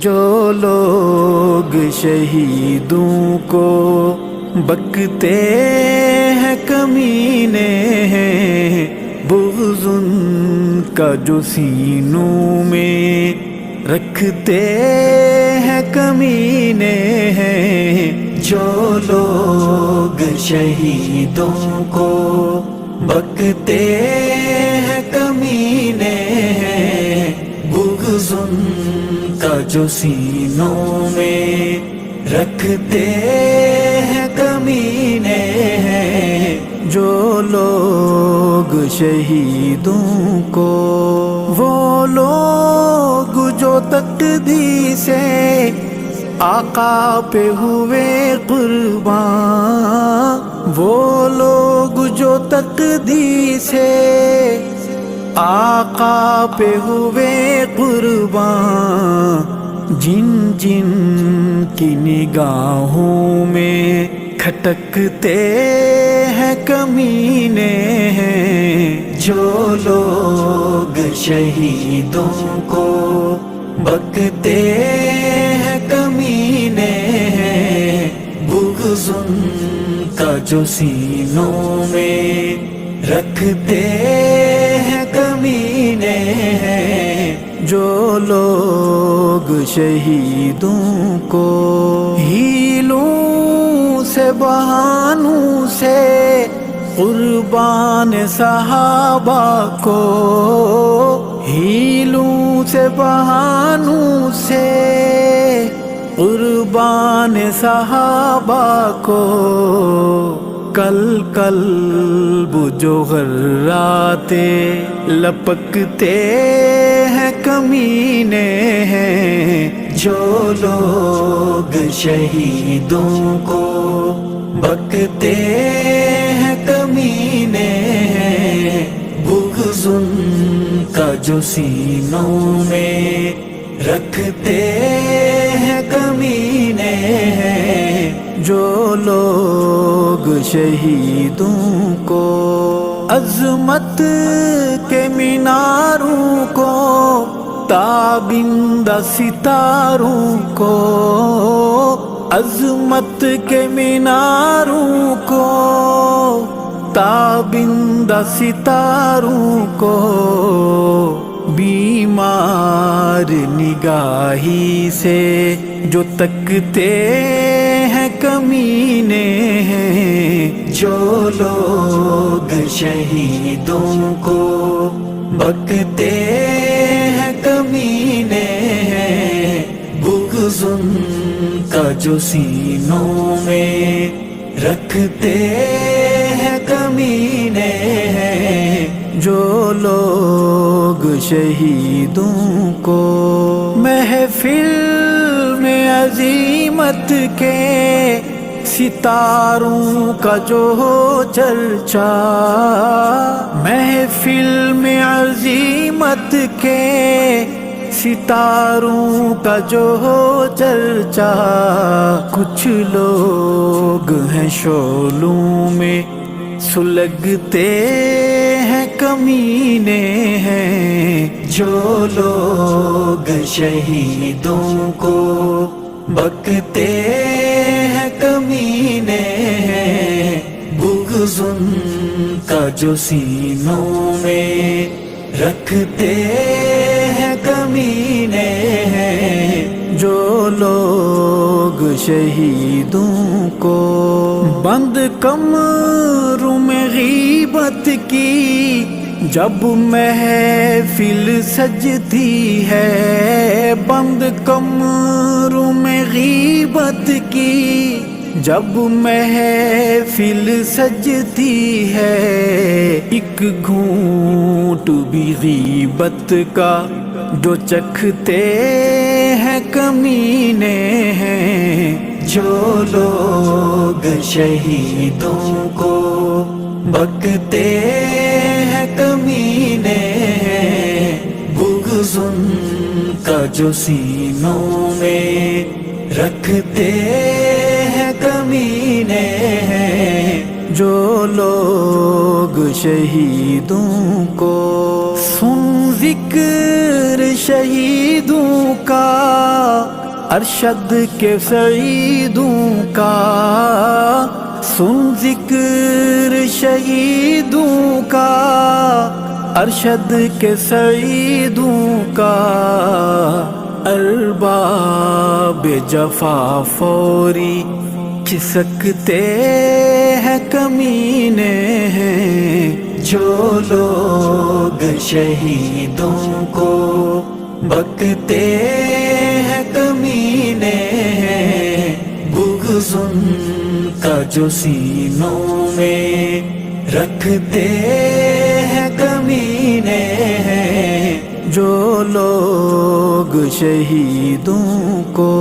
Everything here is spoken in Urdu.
جو لوگ شہیدوں کو بکتے ہیں کمینے ہیں، بغض ان کا جو سینوں میں رکھتے ہیں کمینے ہیں۔ جو لوگ شہیدوں کو بکتے ہیں کمینے ہیں، بغض ان کا جو سینوں میں رکھتے ہیں کمینے ہیں۔ جو لوگ شہیدوں کو، وہ لوگ جو تقدیر سے آقا پہ ہوئے قربان، وہ لوگ جو تقدیر سے آقا پہ ہوئے قربان، جن جن کی نگاہوں میں کھٹکتے ہیں کمینے ہیں۔ جو لوگ شہیدوں کو بکتے ہیں کمینے ہیں، بغض ان کا جو سینوں میں رکھتے ہیں کمینے ہیں۔ جو لوگ شہیدوں کو ہیلوں سے بہانوں سے قربان صحابہ کو، ہیلوں سے بہانوں سے قربان صحابہ کو، کل قلب جو غراتے لپکتے ہیں کمینے ہیں۔ جو لوگ شہیدوں کو بکتے ہیں کمینے ہیں، بغض ان کا جو سینوں میں رکھتے ہیں کمینے ہیں۔ جو لوگ شہیدوں کو عظمت کے میناروں کو، تابندہ ستاروں کو، عظمت کے میناروں کو، تابندہ ستاروں کو، بیمار نگاہی سے جو تکتے ہیں کمینے ہیں۔ جو لوگ شہیدوں کو بکتے ہیں کمینے ہیں، بغض ان کا جو سینوں میں رکھتے ہیں کمینے ہیں۔ جو لوگ شہیدوں کو محفل میں عظیمت کے ستاروں کا جو چرچا، محفل میں عظیمت کے ستاروں کا جو چرچا، کچھ لوگ ہیں شعلوں میں سلگتے ہیں کمینے ہیں۔ جو لوگ شہیدوں کو بکتے ہیں کمینے ہیں، بغض ان کا جو سینوں میں رکھتے ہیں کمینے ہیں۔ جو لوگ شہیدوں کو بند کمروں میں غیبت کی جب محفل سجتی ہے، بند کمروں میں غیبت کی جب محفل سجتی ہے، ایک گھونٹ بھی غیبت کا جو چکھتے ہیں کمینے ہیں۔ جو لوگ شہیدوں کو بکتے ہیں کمینے ہیں، بغض ان کا جو سینوں میں رکھتے ہیں کمینے ہیں۔ جو لوگ شہیدوں کو سن ذکر ذکر شہیدوں کا، ارشد کے سعیدوں کا، سن ذکر شہیدوں کا، ارشد کے سعیدوں کا، ارباب جفا فوری کھسکتے ہیں کمینے ہیں، جو لوگ شہیدوں کو بکتے ہیں کمینے ہیں، بغض ان کا جو سینوں میں رکھتے ہیں کمینے ہیں، جو لوگ شہیدوں کو